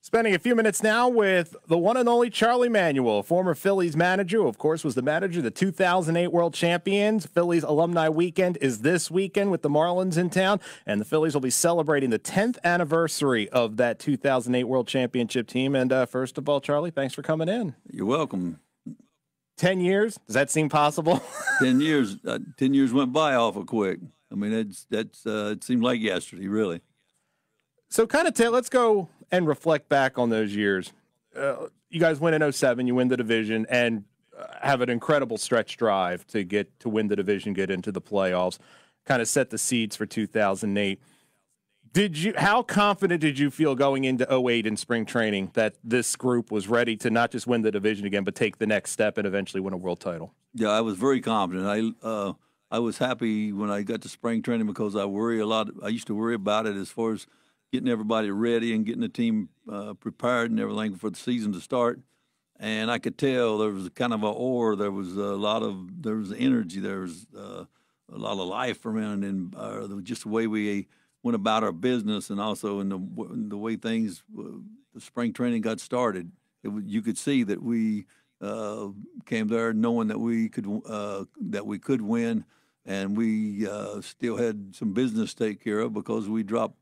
Spending a few minutes now with the one and only Charlie Manuel, former Phillies manager, who, of course, was the manager of the 2008 World Champions. Phillies Alumni Weekend is this weekend with the Marlins in town, and the Phillies will be celebrating the 10th anniversary of that 2008 World Championship team. And first of all, Charlie, thanks for coming in. You're welcome. 10 years? Does that seem possible? 10 years. 10 years went by awful quick. I mean, it seemed like yesterday, really. So let's go and reflect back on those years. You guys win in 2007, you win the division, and have an incredible stretch drive to win the division, get into the playoffs, kind of set the seeds for 2008. How confident did you feel going into 2008 in spring training that this group was ready to not just win the division again, but take the next step and eventually win a world title? Yeah, I was very confident. I was happy when I got to spring training because I worry a lot. I used to worry about it as far as getting everybody ready and getting the team prepared and everything for the season to start. And I could tell there was kind of an aura. There was energy. There was a lot of life around, and just the way we went about our business, and also in the way things, the spring training got started. You could see that we came there knowing that we could win, and we still had some business to take care of because we dropped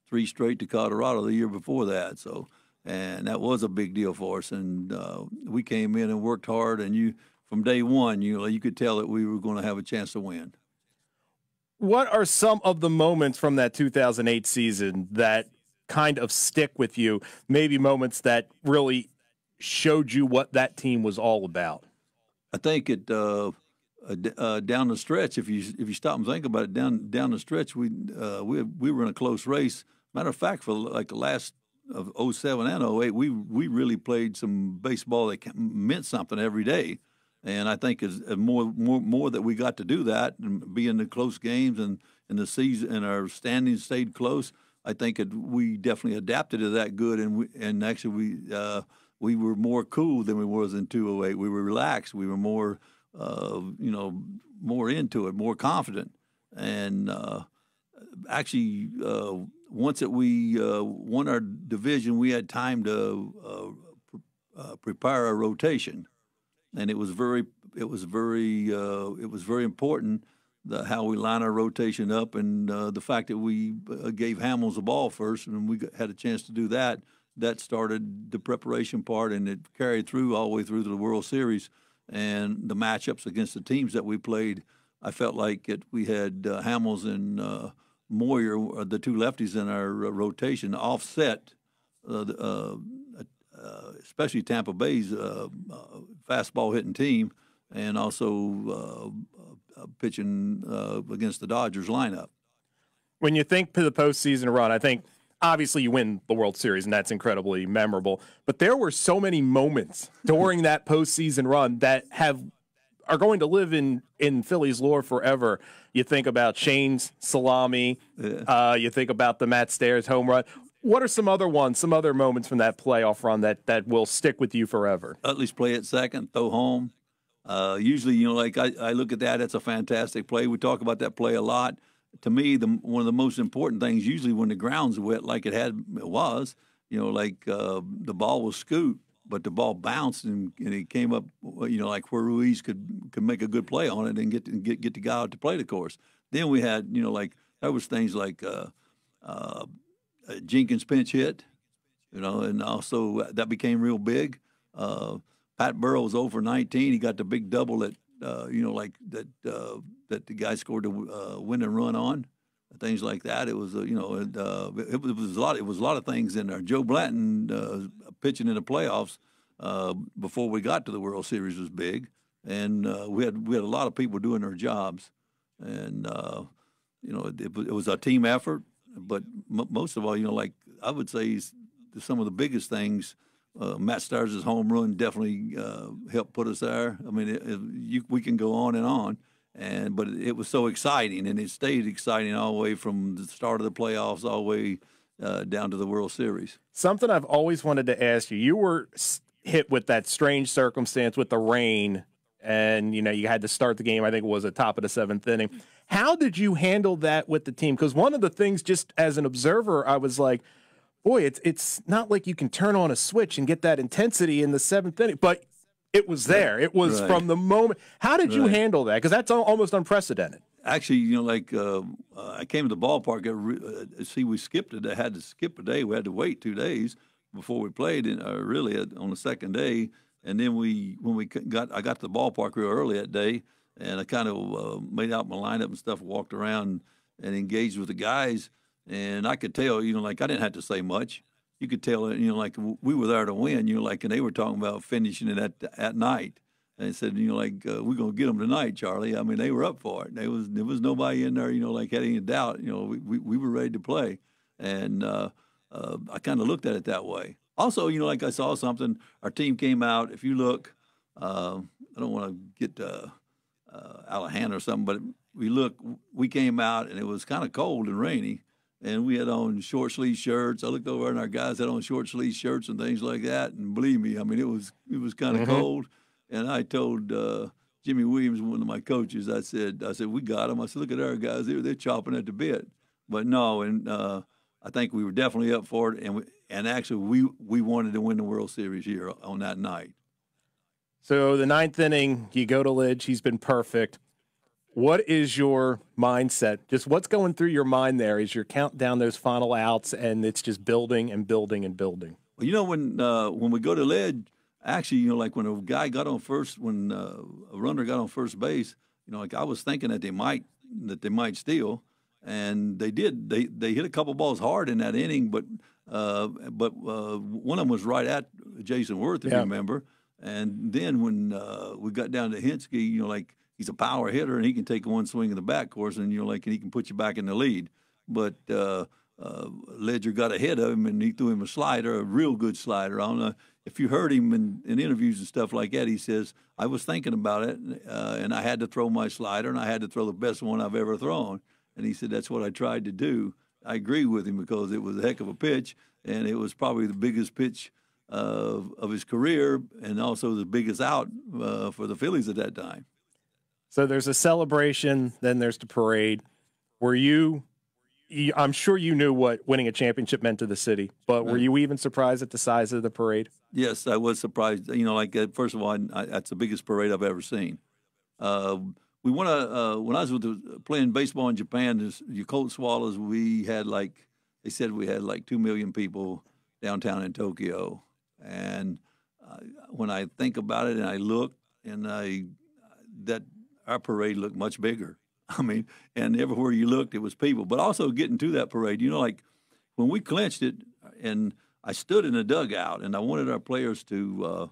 3 straight to Colorado the year before that. And that was a big deal for us. And we came in and worked hard. And from day one, you could tell that we were going to have a chance to win. What are some of the moments from that 2008 season that kind of stick with you? Maybe moments that really showed you what that team was all about. I think down the stretch, if you stop and think about it, down the stretch, we were in a close race. Matter of fact, for like the last of 2007 and 2008, we really played some baseball that meant something every day. And I think as more that we got to do that and be in the close games and in the season and our standings stayed close, I think we definitely adapted to that good. And actually we were more cool than we was in 2008. We were relaxed. We were more more into it, more confident. And actually, once that we won our division, we had time to prepare our rotation, and it was very important how we line our rotation up, and the fact that we gave Hamels the ball first, and we had a chance to do that. That started the preparation part, and it carried through all the way through to the World Series. And the matchups against the teams that we played, I felt like we had Hamels and Moyer, the 2 lefties in our rotation, offset, especially Tampa Bay's fastball hitting team, and also pitching against the Dodgers lineup. When you think to the postseason run, I think obviously you win the World Series, and that's incredibly memorable. But there were so many moments during that postseason run that are going to live in Phillies lore forever. You think about Shane's salami. Yeah. You think about the Matt Stairs home run. What are some other moments from that playoff run that will stick with you forever? At play at second, throw home. Usually, like I look at that, it's a fantastic play. We talk about that play a lot. To me, one of the most important things, usually when the ground's wet, like it was, the ball was scooped, but the ball bounced and it came up, like where Ruiz could make a good play on it and get the guy out to play the course. Then we had, there was things like Jenkins pinch hit, and also that became real big. Pat Burrell was over 19. He got the big double that, that the guy scored the winning run on, things like that. It was, it was a lot. It was a lot of things in there. Joe Blanton pitching in the playoffs before we got to the World Series was big, and we had a lot of people doing their jobs, and it was a team effort. But most of all, like I would say, some of the biggest things. Matt Stairs' home run definitely helped put us there. I mean, we can go on and on, but it was so exciting, and it stayed exciting all the way from the start of the playoffs all the way down to the World Series. Something I've always wanted to ask you: you were hit with that strange circumstance with the rain, and you had to start the game. I think it was at the top of the 7th inning. How did you handle that with the team? Because one of the things, just as an observer, I was like, boy, it's not like you can turn on a switch and get that intensity in the seventh inning, but it was there. It was from the moment. How did you handle that? Because that's almost unprecedented. Actually, I came to the ballpark. We skipped it. I had to skip a day. We had to wait 2 days before we played, really on the second day. And then I got to the ballpark real early that day, and I kind of made out my lineup and stuff, walked around and engaged with the guys. And I could tell, I didn't have to say much. You could tell, we were there to win, and they were talking about finishing it at night. And they said, we're going to get them tonight, Charlie. I mean, they were up for it. There was nobody in there, had any doubt. We were ready to play. And I kind of looked at it that way. Also, I saw something. Our team came out. If you look, I don't want to get out of hand or something, but we came out, and it was kind of cold and rainy. And we had on short sleeve shirts. I looked over and our guys had on short sleeve shirts and things like that. And believe me, I mean, it was kind of cold. And I told Jimmy Williams, one of my coaches, I said, we got them. I said, look at our guys. They're chopping at the bit. But no, and I think we were definitely up for it. And actually, we wanted to win the World Series here on that night. So the ninth inning, you go to Lidge. He's been perfect. What is your mindset? Just what's going through your mind there as you're counting down those final outs and it's just building and building and building? Well, when we go to Lidge, actually, when a guy got on first, when a runner got on first base, I was thinking that they might steal, and they did. They hit a couple balls hard in that inning, but one of them was right at Jason Worth, if you remember. And then when we got down to Henske, he's a power hitter, and he can take one swing in the back course, and and he can put you back in the lead. But Ledger got ahead of him, and he threw him a slider, a real good slider. I don't know if you heard him in interviews and stuff like that. He says, I was thinking about it, and I had to throw my slider, and I had to throw the best one I've ever thrown. And he said, that's what I tried to do. I agree with him because it was a heck of a pitch, and it was probably the biggest pitch of his career and also the biggest out for the Phillies at that time. So there's a celebration, then there's the parade. I'm sure you knew what winning a championship meant to the city, but were you even surprised at the size of the parade? Yes, I was surprised. First of all, that's the biggest parade I've ever seen. We won when I was playing baseball in Japan, the Yakult Swallows, we had they said we had 2 million people downtown in Tokyo. And when I think about it and I look, and that our parade looked much bigger. I mean, and everywhere you looked, it was people. But also getting to that parade, when we clinched it, and I stood in the dugout, and I wanted our players to,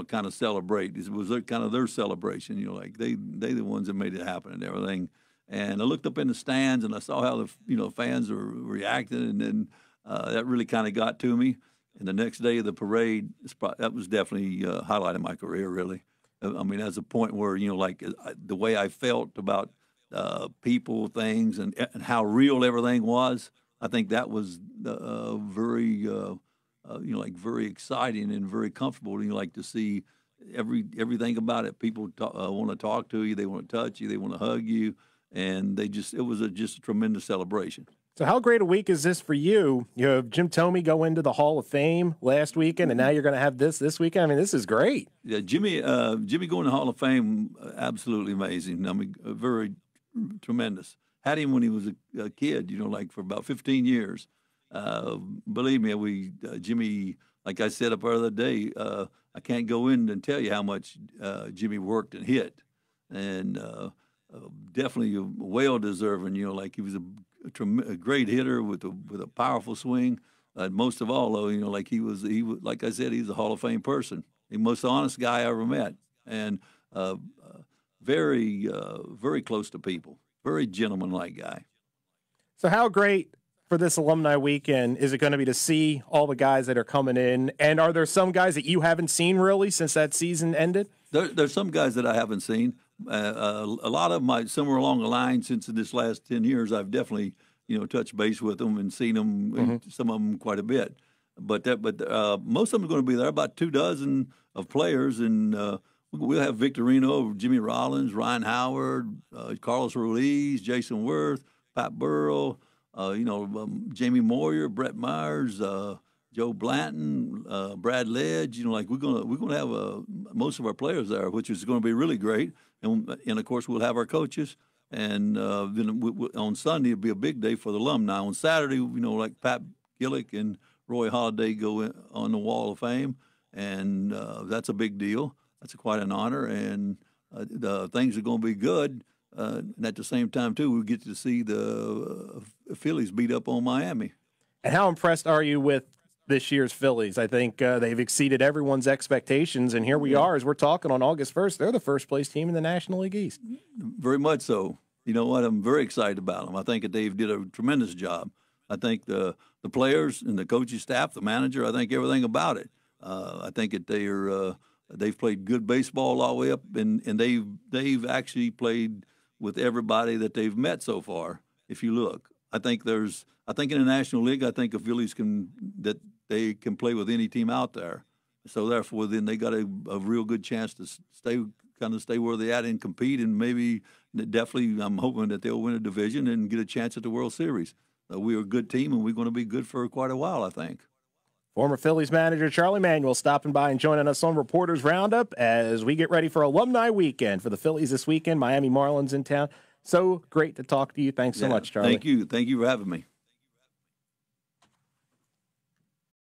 kind of celebrate. It was kind of their celebration. They the ones that made it happen and everything. And I looked up in the stands, and I saw how the fans were reacting, and then that really kind of got to me. And the next day of the parade, that was definitely a highlight of my career, really. I mean, that's a point where, the way I felt about people, things, and how real everything was, I think that was very, very exciting and very comfortable. To see everything about it. People want to talk to you, they want to touch you, they want to hug you, and it was just a tremendous celebration. So how great a week is this for you? You have Jim Thome go into the Hall of Fame last weekend, and now you're going to have this weekend. I mean, this is great. Yeah, Jimmy going to the Hall of Fame, absolutely amazing. I mean, very tremendous. Had him when he was a kid, for about 15 years. Believe me, Jimmy, like I said up the other day, I can't go in and tell you how much Jimmy worked and hit. And definitely well deserving, he was a great hitter with a powerful swing. Most of all, though, he was like I said, he's a Hall of Fame person. The most honest guy I ever met, and very, very close to people. Very gentlemanlike guy. So how great for this alumni weekend is it going to be to see all the guys that are coming in? And are there some guys that you haven't seen really since that season ended? There's some guys that I haven't seen. A lot of them, somewhere along the line, since this last 10 years, I've definitely, touched base with them and seen them, some of them quite a bit. But most of them are going to be there, about 24 of players, and we'll have Victorino, Jimmy Rollins, Ryan Howard, Carlos Ruiz, Jason Worth, Pat Burrell, Jamie Moyer, Brett Myers, Joe Blanton, Brad Ledge. We're gonna have most of our players there, which is going to be really great. And of course we'll have our coaches. And then on Sunday it'll be a big day for the alumni. On Saturday, like Pat Gillick and Roy Halladay go on the Wall of Fame, and that's a big deal. That's quite an honor, and things are going to be good. And at the same time, too, we get to see the Phillies beat up on Miami. And how impressed are you with this year's Phillies? I think they've exceeded everyone's expectations, and here we are as we're talking on August 1st. They're the first-place team in the National League East. Very much so. You know what? I'm very excited about them. I think that Dave did a tremendous job. I think the players and the coaching staff, the manager, I think everything about it. I think that they've played good baseball all the way up, and they've actually played with everybody that they've met so far. If you look, I think in the National League, I think the Phillies can play with any team out there. So therefore, then they got a real good chance to stay where they're at and compete, and maybe definitely I'm hoping that they'll win a division and get a chance at the World Series. We're a good team, and we're going to be good for quite a while, I think. Former Phillies manager Charlie Manuel stopping by and joining us on Reporters Roundup as we get ready for Alumni Weekend for the Phillies this weekend. Miami Marlins in town. So great to talk to you. Thanks so much, Charlie. Thank you. Thank you for having me.